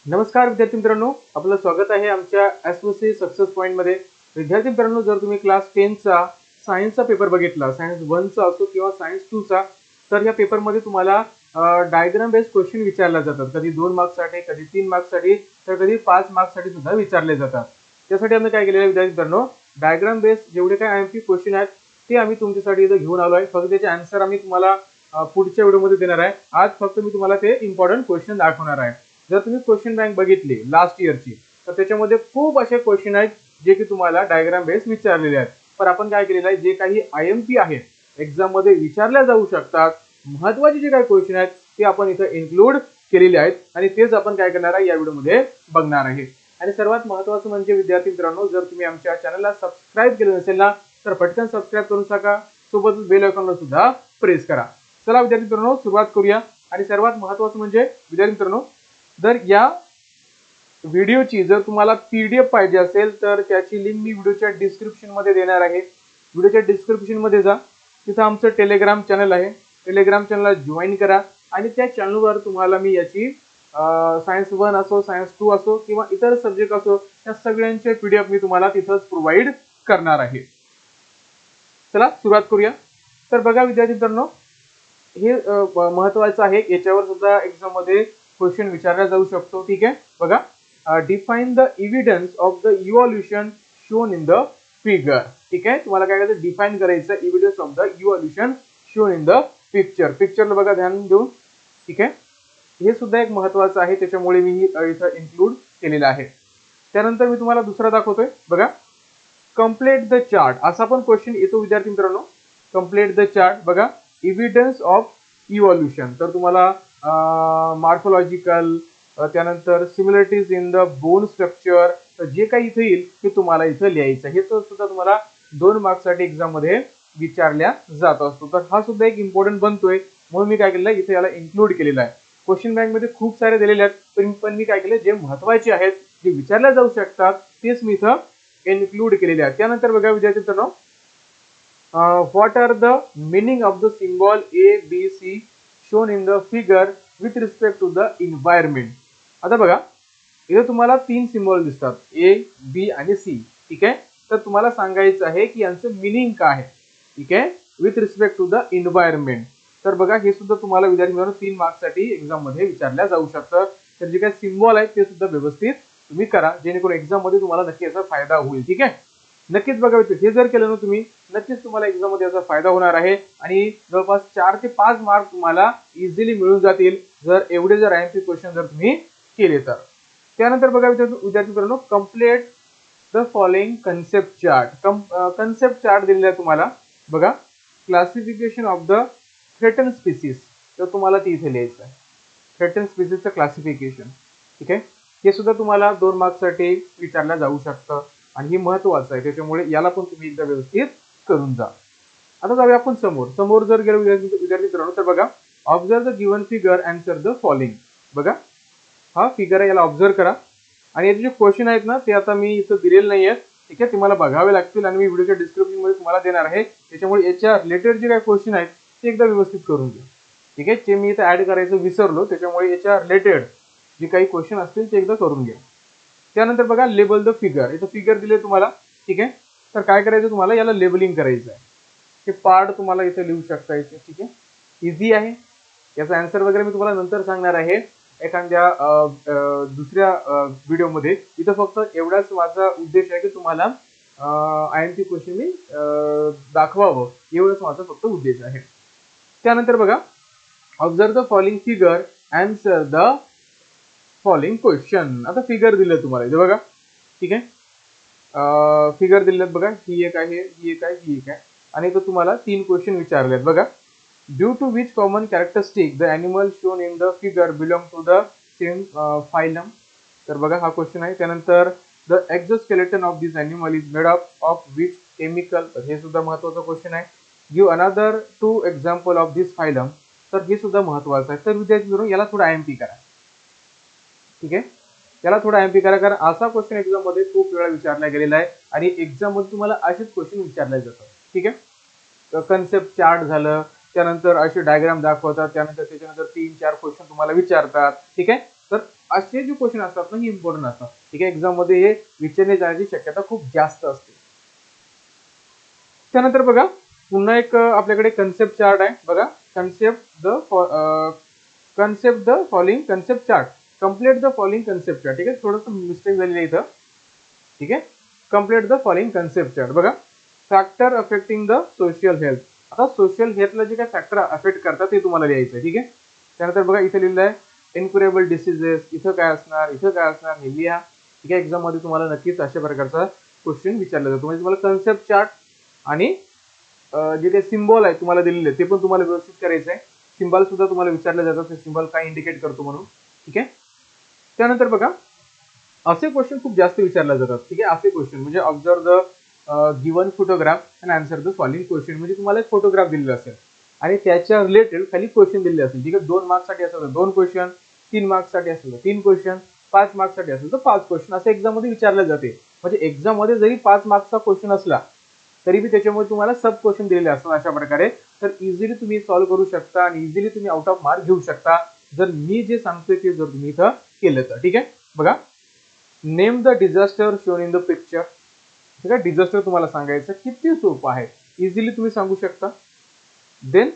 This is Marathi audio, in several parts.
नमस्कार विद्यार्थी मित्रांनो, आपलं स्वागत आहे आमच्या एसओसी सक्सेस पॉइंट मध्ये. विद्यार्थी मित्रांनो, जर तुम्ही क्लास 10 चा सायन्सचा पेपर बघितला, सायन्स 1 चा असो किंवा सायन्स 2 चा, तर या पेपर मध्ये तुम्हाला डायग्राम बेस्ड क्वेश्चन विचारले जातात. कधी 2 मार्क्स साठी, कधी 3 मार्क्स साठी, तर कधी 5 मार्क्स साठी सुद्धा विचारले जातात. त्यासाठी आम्ही काय केलेलं आहे विद्यार्थी मित्रांनो, डायग्राम बेस्ड जेवढे काही आयएमपी क्वेश्चन आहेत ते आम्ही तुमच्यासाठी इथे घेऊन आलो आहे. फक्त त्याचे आन्सर आम्ही तुम्हाला पुढच्या व्हिडिओमध्ये देणार आहे. आज फक्त मी तुम्हाला ते इम्पॉर्टंट क्वेश्चन दाखवणार आहे. जर तुम्ही क्वेश्चन बँक बघितली लास्ट इयरची, तर त्याच्यामध्ये खूप असे क्वेश्चन आहेत जे की तुम्हाला डायग्राम बेस विचारलेले आहेत. पण आपण काय केलेलं आहे, जे काही आयएमपी आहेत एक्झाम मध्ये विचारल्या जाऊ शकतात, महत्त्वाचे जे काही क्वेश्चन आहेत ते आपण इथे इन्क्लूड केलेले आहेत आणि तेच आपण काय करणार आहे या व्हिडिओमध्ये बघणार आहे. आणि सर्वात महत्त्वाचं म्हणजे विद्यार्थी मित्रांनो, जर तुम्ही आमच्या चॅनलला सबस्क्राईब केलं नसेल ना, तर पटकन सबस्क्राईब करून टाका, सोबतच बेल आयकॉनला सुद्धा प्रेस करा. चला विद्यार्थी मित्रांनो, सुरुवात करूया. आणि सर्वात महत्त्वाचं म्हणजे विद्यार्थी मित्रांनो, जर या व्हिडिओची जर तुम्हाला पीडीएफ पाहिजे असेल तर त्याची लिंक मी व्हिडिओच्या डिस्क्रिप्शन मध्ये देणार आहे. व्हिडिओच्या डिस्क्रिप्शन मध्ये जा, तिथं आमचं टेलिग्राम चॅनल आहे. टेलिग्राम चॅनलला जॉईन करा आणि त्या चॅनलवर तुम्हाला मी याची सायन्स 1 असो, सायन्स 2 असो किंवा इतर सब्जेक्ट असो, त्या सगळ्यांचे पीडीएफ मी तुम्हाला तिथंच प्रोव्हाइड करणार आहे. चला सुरुवात करूया. तर बघा विद्यार्थी मित्रांनो, हे महत्त्वाचं आहे. याच्यावर सुद्धा एक्झाम मध्ये क्वेश्चन विचारला जाऊ शकतो. ठीक आहे, बघा, define the evidence of the evolution shown in the figure. ठीक आहे, तुम्हाला काय करायचं, डिफाइन करायचं evidence of the evolution shown in the picture. पिक्चरला बघा ध्यान देऊन. ठीक आहे, हे सुद्धा एक महत्त्वाचं आहे, त्याच्यामुळे मी इथं इन्क्लूड केलेलं आहे. त्यानंतर मी तुम्हाला दुसरा दाखवतोय. बघा, कंप्लीट द चार्ट असा पण क्वेश्चन येतो विद्यार्थी मित्रांनो. कंप्लीट द चार्ट, बघा, एव्हिडन्स ऑफ इव्हॉल्युशन. तर तुम्हाला मॉर्फोलॉजिकल, त्यानंतर similarities in the bone structure, तर जे काही इथे येईल ते तुम्हाला इथं लिहायचं. हे सुद्धा तुम्हाला 2 मार्क्स साठी एक्झाम मध्ये विचारल्या जात असतो. तर हा सुद्धा एक इम्पॉर्टंट बनतोय, म्हणून मी काय केलेलं आहे इथे याला इन्क्लूड केलेलं आहे. क्वेश्चन बँक मध्ये खूप सारे दिलेले आहेत, पण मी काय केलं, जे महत्त्वाचे आहेत, जे विचारल्या जाऊ शकतात, तेच मी इथं इन्क्लूड केलेले आहेत. त्यानंतर बघा विद्यार्थी मित्रांनो, what are the meaning of the symbol A, B, C shown in the figure with respect to the environment. आता बघा, इथे तुम्हाला 3 सिम्बॉल दिसतात, A, B आणि C. ठीक आहे, तर तुम्हाला सांगायचं आहे की यांचं मिनिंग काय आहे. ठीक आहे, with respect to the environment. तर बघा, हे सुद्धा तुम्हाला विद्यार्थी मित्रांनो 3 मार्क्स साठी एक्झाम मध्ये विचारल्या जाऊ शकतं. तर जे काही सिम्बॉल आहेत ते सुद्धा व्यवस्थित तुम्ही करा, जेणेकरून एक्झाम मध्ये तुम्हाला नक्की याचा फायदा होईल. ठीक आहे, नक्कीच बघा, हे जर केलं ना तुम्ही, नक्कीच तुम्हाला एक्झाम मध्ये याचा फायदा होणार आहे आणि जवळपास 4 ते 5 मार्क तुम्हाला इझिली मिळून जातील, जर एवढे जर आयएमपी क्वेश्चन जर तुम्ही केले तर. त्यानंतर बघा विद्यार्थी मित्रांनो, complete the following concept chart. Concept chart दिलेला आहे तुम्हाला. बघा, classification of the threaten species, तर तुम्हाला ती इथे लिहायचं आहे, थ्रेटन स्पीसीजचं क्लासिफिकेशन. ठीक आहे, हे सुद्धा तुम्हाला 2 मार्क्स साठी विचारलं जाऊ शकतं आणि हे महत्त्वाचं आहे, त्याच्यामुळे याला पण तुम्ही एकदा व्यवस्थित करून जा. आता जाऊया आपण समोर जर गेलो विद्यार्थी मित्रांनो, तर बघा, observe the given figure, answer the following. बघा, हा फिगर आहे, याला ऑब्झर्व करा आणि याचे जे क्वेश्चन आहेत ना, ते आता मी इथं दिलेले नाही आहेत. ठीक आहे, तुम्हाला बघावे लागतील आणि मी व्हिडिओच्या डिस्क्रिप्शन मध्ये तुम्हाला देणार आहे, त्याच्यामुळे याच्या रिलेटेड जे काही क्वेश्चन आहेत ते एकदा व्यवस्थित करून घ्या. ठीक आहे, जे मी इथं ऍड करायचं विसरलो, त्याच्यामुळे याच्या रिलेटेड जे काही क्वेश्चन असतील ते एकदा करून घ्या. त्यानंतर बघा, लेबल द फिगर. इथं फिगर दिले तुम्हाला. ठीक आहे, तर काय करायचं, तुम्हाला याला लेबलिंग करायचं आहे. हे पार्ट तुम्हाला इथे लिहू शकता इथे. ठीक आहे, इझी आहे. याचा आन्सर वगैरे मी तुम्हाला नंतर सांगणार आहे एखाद्या दुसऱ्या व्हिडिओमध्ये. इथं फक्त एवढाच माझा उद्देश आहे की तुम्हाला आयएमपी क्वेश्चन मी दाखवावं, एवढंच माझा फक्त उद्देश आहे. त्यानंतर बघा, observe the following figure, answer the following question. आता फिगर दिलं तुम्हाला इथे बघा. ठीक आहे, फिगर दिलेत बघा, ही एक आहे, ही एक आहे, ही एक आहे आणि तो तुम्हाला 3 क्वेश्चन विचारलेत. बघा, due to which common characteristic the animal shown in the figure belong to the same phylum. तर बघा, हा क्वेश्चन आहे. त्यानंतर the exoskeleton of this animal is made up of which chemical, तर हे सुद्धा महत्त्वाचा क्वेश्चन आहे. Give another 2 example of this phylum, तर हे सुद्धा महत्त्वाचं आहे. तर विद्यार्थी मित्रांनो, याला थोडा आयएमपी करा. ठीक आहे, त्याला थोडा एमपी करा, कारण असा क्वेश्चन एक्झाम मध्ये खूप वेळा विचारला गेलेला आहे आणि एक्झाम मध्ये तुम्हाला असेच क्वेश्चन विचारले जातात. ठीक आहे, तर कन्सेप्ट चार्ट झालं, त्यानंतर असे डायग्राम दाखवतात, त्यानंतर त्याच्यानंतर 3-4 क्वेश्चन तुम्हाला विचारतात. ठीक आहे, तर असे जे क्वेश्चन असतात ना हे इम्पॉर्टंट असतात. ठीक आहे, एक्झाम मध्ये हे विचारले जाण्याची शक्यता खूप जास्त असते. त्यानंतर बघा पुन्हा एक आपल्याकडे कन्सेप्ट चार्ट आहे बघा. Concept the following concept chart, complete the following concept chart. ठीक आहे, थोडंसं मिस्टेक झालेली आहे इथं. ठीक आहे, complete the following concept chart बघा. Factor affecting the social health. आता सोशल हेल्थला जे काही फॅक्टर अफेक्ट करतात ते तुम्हाला लिहायचं आहे. ठीक आहे, त्यानंतर बघा इथे लिहिलं आहे इन्क्युरेबल डिसीजेस. इथं काय असणार, इथं काय असणार हे लिहा. ठीक आहे, एक्झाम मध्ये तुम्हाला नक्कीच अशा प्रकारचा क्वेश्चन विचारला जातो. म्हणजे तुम्हाला कन्सेप्ट चार्ट आणि जे काही सिम्बॉल आहे तुम्हाला दिलेले ते पण तुम्हाला व्यवस्थित करायचं आहे. सिम्बॉल सुद्धा तुम्हाला विचारले जातात, ते सिम्बॉल काय इंडिकेट करतो म्हणून. ठीक आहे, त्यानंतर बघा असे क्वेश्चन खूप जास्त विचारले जातात. ठीक आहे, असे क्वेश्चन म्हणजे observe the given photograph and answer the following question. म्हणजे तुम्हाला एक फोटोग्राफ दिलेला असेल आणि त्याच्या रिलेटेड खाली क्वेश्चन दिलेले असेल. ठीक आहे, 2 मार्क्स साठी असेल तर 2 क्वेश्चन, 3 मार्क्स साठी असेल तर 3 क्वेश्चन, 5 मार्क्स साठी असेल तर 5 क्वेश्चन असं एक्झाम मध्ये विचारले जाते. म्हणजे एक्झाम मध्ये जरी 5 मार्क्सचा क्वेश्चन असला तरी बी त्याच्यामध्ये तुम्हाला सब क्वेश्चन दिलेले असतात अशा प्रकारे. तर इझिली तुम्ही सॉल्व्ह करू शकता आणि इझिली तुम्ही आउट ऑफ मार्क घेऊ शकता जर मी जे सांगतोय ते जर तुम्ही इथं केलं तर. ठीक आहे, बघा name the disaster shown in the picture. ठीक आहे, डिझास्टर तुम्हाला सांगायचं किती सोपं आहे, इझिली तुम्ही सांगू शकता. Then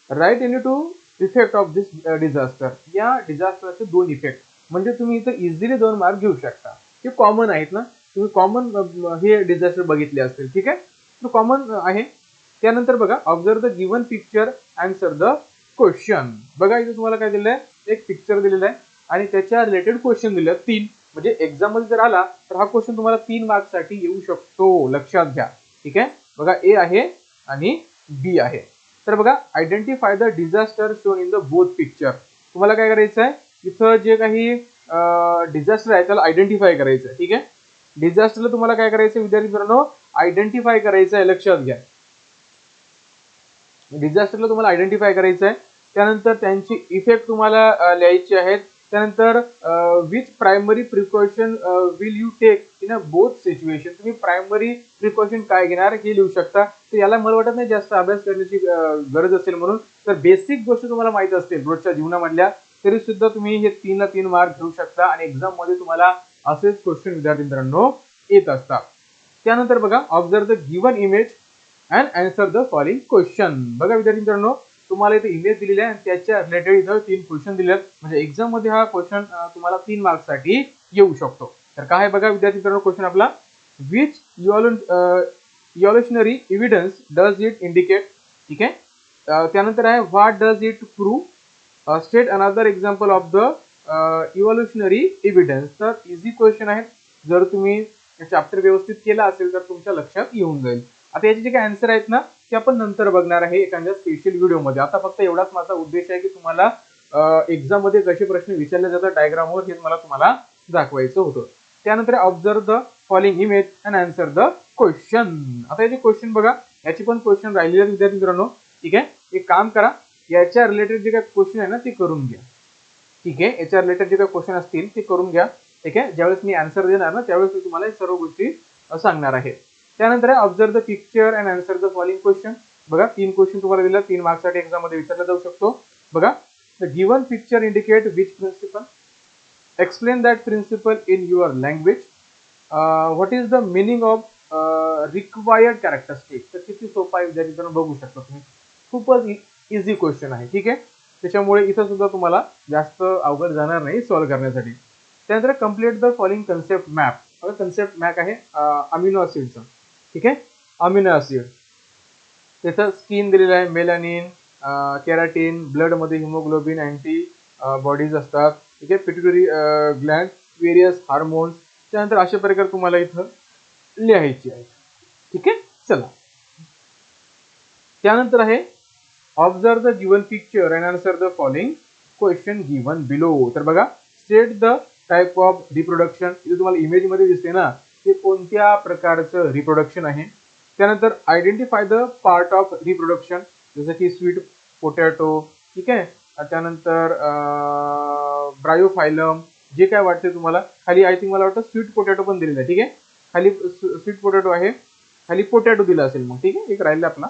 write any two effect of this disaster. या डिझास्टरचे 2 इफेक्ट म्हणजे तुम्ही इथं इझिली 2 मार्क घेऊ शकता. हे कॉमन आहेत ना, तुम्ही कॉमन हे डिझास्टर बघितले असतील. ठीक आहे, तर कॉमन आहे. त्यानंतर बघा observe the given picture answer the question. बघा इथे तुम्हाला काय दिलंय, एक पिक्चर दिलेलं आहे आणि त्याच्या रिलेटेड क्वेश्चन दिले 3. म्हणजे एक्झाम मध्ये जर आला तर हा क्वेश्चन तुम्हाला 3 मार्क्स साठी येऊ शकतो, लक्षात घ्या. ठीक आहे, बघा ए आहे आणि बी आहे. तर बघा identify the disaster shown in the both picture. तुम्हाला काय करायचं आहे, इथं जे काही डिझास्टर आहे त्याला आयडेंटिफाय करायचं आहे. ठीक आहे, डिझास्टरला तुम्हाला काय करायचं विद्यार्थी मित्रांनो, आयडेंटिफाय करायचं आहे, लक्षात घ्या. डिझास्टरला तुम्हाला आयडेंटिफाय करायचं आहे. त्यानंतर त्यांची इफेक्ट तुम्हाला लिहायची आहेत. त्यानंतर which primary precaution will you take in a both situation. तुम्ही प्रायमरी प्रिकॉशन काय घेणार हे लिहू शकता. तर याला मला वाटत नाही जास्त अभ्यास करण्याची गरज असेल म्हणून. तर बेसिक गोष्ट तुम्हाला माहित असतील रोजच्या जीवनामधल्या, तरी सुद्धा तुम्ही हे 3 ला 3 मार्क घेऊ शकता आणि एक्झाम मध्ये तुम्हाला असेच क्वेश्चन विद्यार्थी मित्रांनो येत असतात. त्यानंतर बघा observe the given image and answer the following question. बघा विद्यार्थी मित्रांनो तुम्हाला इथे इमेज दिलेली आहे आणि त्याच्या रिलेटेड इथं 3 क्वेश्चन दिले आहेत. म्हणजे एक्झाम मध्ये हा क्वेश्चन तुम्हाला 3 मार्क्स साठी येऊ शकतो. तर काय आहे बघा विद्यार्थी मित्रांनो क्वेश्चन आपला, which evolutionary evidence does it indicate. ठीक आहे, त्यानंतर आहे what does it prove, state another example of the evolutionary evidence. तर इझी क्वेश्चन आहे, जर तुम्ही चॅप्टर व्यवस्थित केला असेल तर तुमच्या लक्षात येऊन जाईल. आता याचे जे काही आन्सर आहेत ना ते आपण नंतर बघणार आहे एखाद्या स्पेशल व्हिडिओमध्ये. आता फक्त एवढाच माझा उद्देश आहे की तुम्हाला एक्झाम मध्ये कसे प्रश्न विचारले जातात डायग्रामवर हे मला तुम्हाला दाखवायचं होतं. त्यानंतर observe the following image and answer the question. आता याचे क्वेश्चन बघा, याची पण क्वेश्चन राहिलेले आहेत विद्यार्थी मित्रांनो. ठीक आहे, एक काम करा, याच्या रिलेटेड जे काही क्वेश्चन आहे ना ते करून घ्या. ठीक आहे, याच्या रिलेटेड जे काही क्वेश्चन असतील ते करून घ्या. ठीक आहे, ज्यावेळेस मी आन्सर देणार ना त्यावेळेस मी तुम्हाला सर्व गोष्टी सांगणार आहे. त्यानंतर observe the picture and answer the following question. बघा 3 क्वेश्चन तुम्हाला दिले, 3 मार्क्स साठी एक्झाम मध्ये विचारला जाऊ शकतो. बघा the given picture indicate which principle, explain that principle in your language, what is the meaning of required characteristic. तर किती सोपा आहे विद्यार्थी मित्रांनो बघू शकता तुम्ही, खूपच इझी क्वेश्चन आहे. ठीक आहे, त्याच्यामुळे इथं सुद्धा तुम्हाला जास्त अवघड जाणार नाही सॉल्व्ह करण्यासाठी. त्यानंतर complete the following concept map. Concept map आहे अमिनो ऍसिडचा. ठीक आहे, अमिनो ऍसिड त्याचं स्किन दिलेलं आहे, मेलानिन, केराटिन, ब्लड मध्ये हिमोग्लोबिन, अँटी बॉडीज असतात. ठीक आहे, पिट्युटरी ग्लँड, वेरियस हार्मोन्स. त्यानंतर अशा प्रकारे तुम्हाला इथं लिहायची आहे. ठीक आहे, चला त्यानंतर आहे observe the given picture and answer the following question given below. तर बघा state the type of reproduction. इथे तुम्हाला इमेज मध्ये दिसते ना ते कोणत्या प्रकारचं रिप्रोडक्शन आहे. त्यानंतर identify the part of reproduction, जसं की स्वीट पोटॅटो. ठीक आहे, त्यानंतर ब्रायोफायलम, जे काय वाटते तुम्हाला. खाली आय थिंक मला वाटतं स्वीट पोटॅटो पण दिलेलं आहे. ठीक आहे, खाली स्वीट पोटॅटो आहे, खाली पोटॅटो दिला असेल मग. ठीक आहे, एक राहिला आपला.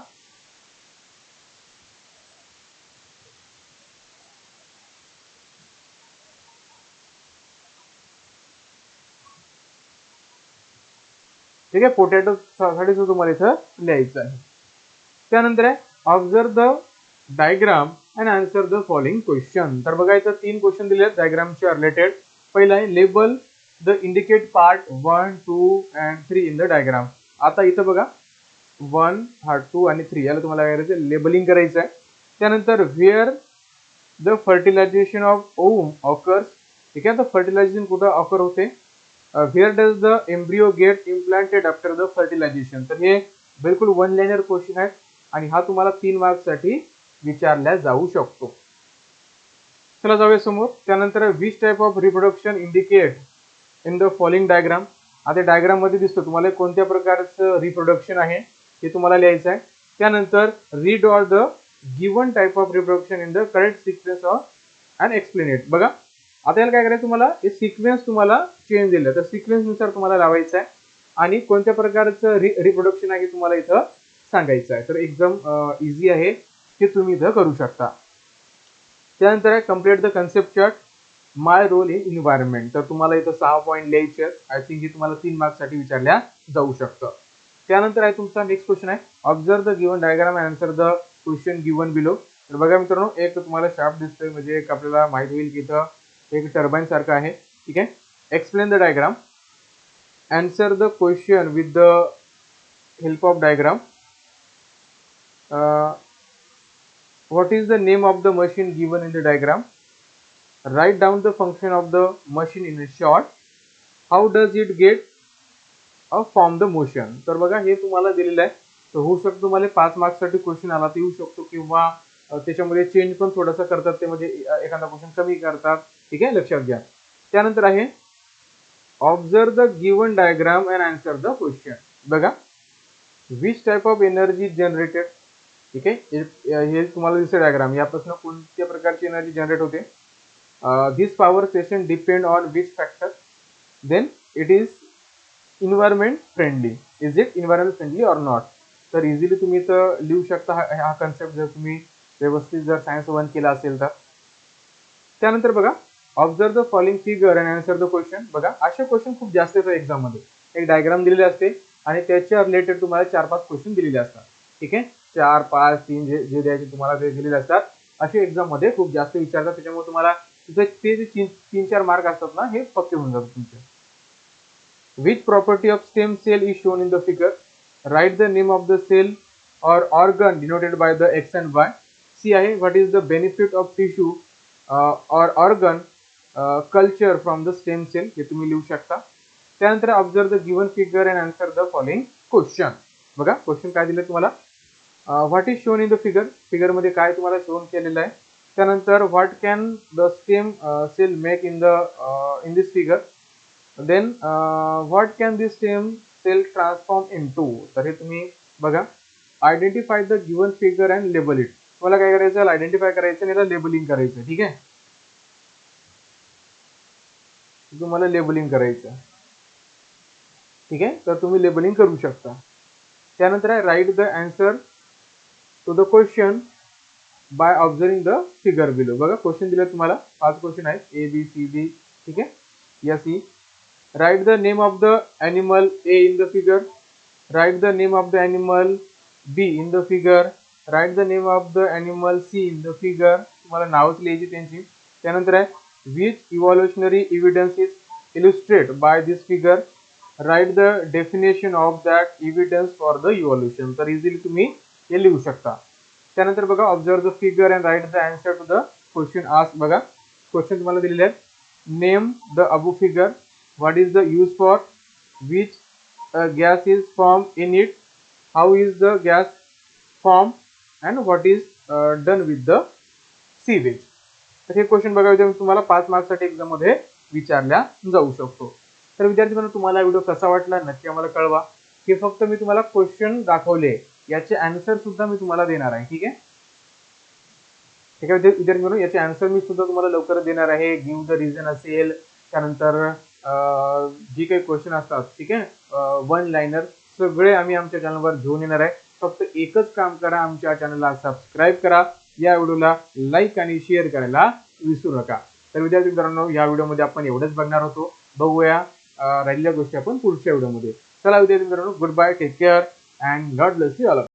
ठीक आहे, पोटॅटो साठी सुद्धा तुम्हाला इथं लिहायचं आहे. त्यानंतर आहे observe the diagram and answer the following question. तर बघा इथं 3 क्वेश्चन दिले आहेत डायग्रामच्या रिलेटेड. पहिला आहे label the indicate part 1, 2 and 3 in the diagram. आता इथं बघा 1 हा 2 आणि 3 याला तुम्हाला काय करायचं, लेबलिंग करायचं आहे. त्यानंतर where the fertilisation of ovum occurs. ठीक आहे, तर फर्टिलायझेशन कुठं ऑकर होते, where does the embryo get implanted after the fertilisation. तर हे बिलकुल वन लाइनर क्वेश्चन आहे आणि हा तुम्हाला 3 मार्क्ससाठी विचारला जाऊ शकतो. चला जाऊया समोर. त्यानंतर which type of reproduction indicate in the following diagram. आता डायग्राम मध्ये दिसतो तुम्हाला कोणत्या प्रकारचं रिप्रोडक्शन आहे हे तुम्हाला लिहायचं आहे. त्यानंतर read or the given type of reproduction in the correct sequence of and explain it. बघा आता याला काय करायचं, तुम्हाला हे सिक्वेन्स तुम्हाला चेंज दिलं तर सिक्वेन्स नुसार तुम्हाला लावायचं आहे आणि कोणत्या प्रकारचं रिप्रोडक्शन आहे तुम्हाला इथं सांगायचं आहे. तर एकदम इझी आहे, ते तुम्ही इथं करू शकता. त्यानंतर आहे complete the concept chart my role in environment. तर तुम्हाला इथं 6 पॉईंट लिहायचे आहेत. आय थिंक हे तुम्हाला 3 मार्क्ससाठी विचारल्या जाऊ शकतं. त्यानंतर आहे तुमचा नेक्स्ट क्वेश्चन आहे observe the given diagram and answer the question given below. तर बघा मित्रांनो, एक तुम्हाला शाफ्ट दिसतोय म्हणजे एक आपल्याला माहिती होईल की इथं एक टर्बाईन सारखं आहे. ठीक आहे, explain the diagram, answer the question with the help of diagram. What is the name of the machine given in the diagram? Write down the function of the machine in a short. How does it get form the motion? तर बघा हे तुम्हाला दिलेलं आहे. तर होऊ शकतो तुम्हाला 5 मार्क्ससाठी क्वेश्चन आला ते येऊ शकतो किंवा त्याच्यामध्ये चेंज पण थोडासा करतात, ते म्हणजे एखादा क्वेश्चन कमी करतात. ठीक आहे, लक्षात घ्या. त्यानंतर आहे observe the given diagram and answer the question. बघा which type of energy generated. ठीक आहे, हे तुम्हाला दिसते डायग्राम, यापासून कोणत्या प्रकारची एनर्जी जनरेट होते. This power station depend on which factor. Then it is environment friendly. Is it environment friendly or not. तर इझिली तुम्ही तर लिहू शकता हा कन्सेप्ट जर तुम्ही व्यवस्थित जर सायन्स 1 केला असेल तर. त्यानंतर बघा observe the following figure and answer the question. बघा असे क्वेश्चन खूप जास्त येतात एक्झाम मध्ये. एक डायग्राम दिलेले असते आणि त्याच्या रिलेटेड तुम्हाला 4-5 क्वेश्चन दिलेले असतात. ठीक आहे, 4, 5, 3 जे द्यायचे तुम्हाला ते दिलेले असतात. असे एक्झाम मध्ये खूप जास्त विचारतात, त्याच्यामुळे तुम्हाला ते जे 3-4 मार्क असतात ना हे पक्के होऊन जातात तुमचे. Which property of stem cell is shown in the figure. Write the name of the cell or organ denoted by the X and Y. C आहे what is the benefit of tissue or organ culture from the stem cell. हे तुम्ही लिहू शकता. त्यानंतर observe the given figure and answer the following question. बघा क्वेश्चन काय दिले तुम्हाला, what is shown in the figure. Figure मध्ये काय तुम्हाला शोन केलेलं आहे. त्यानंतर what can the stem cell make in this figure. Then what can this stem cell transform into. तर हे तुम्ही बघा identify the given figure and label it. तुम्हाला काय करायचं, आयडेंटिफाय करायचं आणि याला लेबलिंग करायचं. ठीक आहे, तुम्हाला लेबलिंग करायचं. ठीक आहे, तर तुम्ही लेबलिंग करू शकता. त्यानंतर आहे write the answer to the question by observing the figure below. बघा क्वेश्चन दिले तुम्हाला 5 क्वेश्चन आहेत ABCD. ठीक आहे, या C. Write the name of the animal A in the figure. Write the name of the animal B in the figure. Write the name of the animal C in the figure. तुम्हाला नावच लिहायची त्यांची. त्यानंतर आहे which evolutionary evidence is illustrate by this figure. Write the definition of that evidence for the evolution. तर इझिली तुम्ही हे लिहू शकता. त्यानंतर बघा observe the figure and write the answer to the question ask. बघा क्वेश्चन तुम्हाला दिलेले आहेत. Name the above figure. What is the use for. Which gas is form in it. How is the gas form and what is done with the sewage. तर हे क्वेश्चन बघा तुम्हाला 5 मार्क्ससाठी एक्झाममध्ये विचारल्या जाऊ शकतो. तर विद्यार्थी मित्रांनो, तुम्हाला व्हिडिओ कसा वाटला नक्की आम्हाला कळवा. हे फक्त मी तुम्हाला क्वेश्चन दाखवले, याचे आन्सर सुद्धा मी तुम्हाला देणार आहे. ठीक आहे, ठीक आहे विद्यार्थी मित्रांनो, याचे आन्सर मी सुद्धा तुम्हाला लवकरच देणार आहे. गिव्ह द रिझन असेल, त्यानंतर जी काही क्वेश्चन असतात, ठीक आहे, वन लाइनर सगळे आम्ही आमच्या चॅनलवर घेऊन येणार आहे. फक्त एकच काम करा, आमच्या चॅनलला सबस्क्राईब करा, या व्हिडिओला लाईक आणि शेअर करायला विसरू नका. तर विद्यार्थी मित्रांनो, या व्हिडिओमध्ये आपण एवढंच बघणार होतो. बघूया राहिलेल्या गोष्टी आपण पुढच्या व्हिडिओमध्ये. चला विद्यार्थी मित्रांनो, goodbye, take care and god bless you all.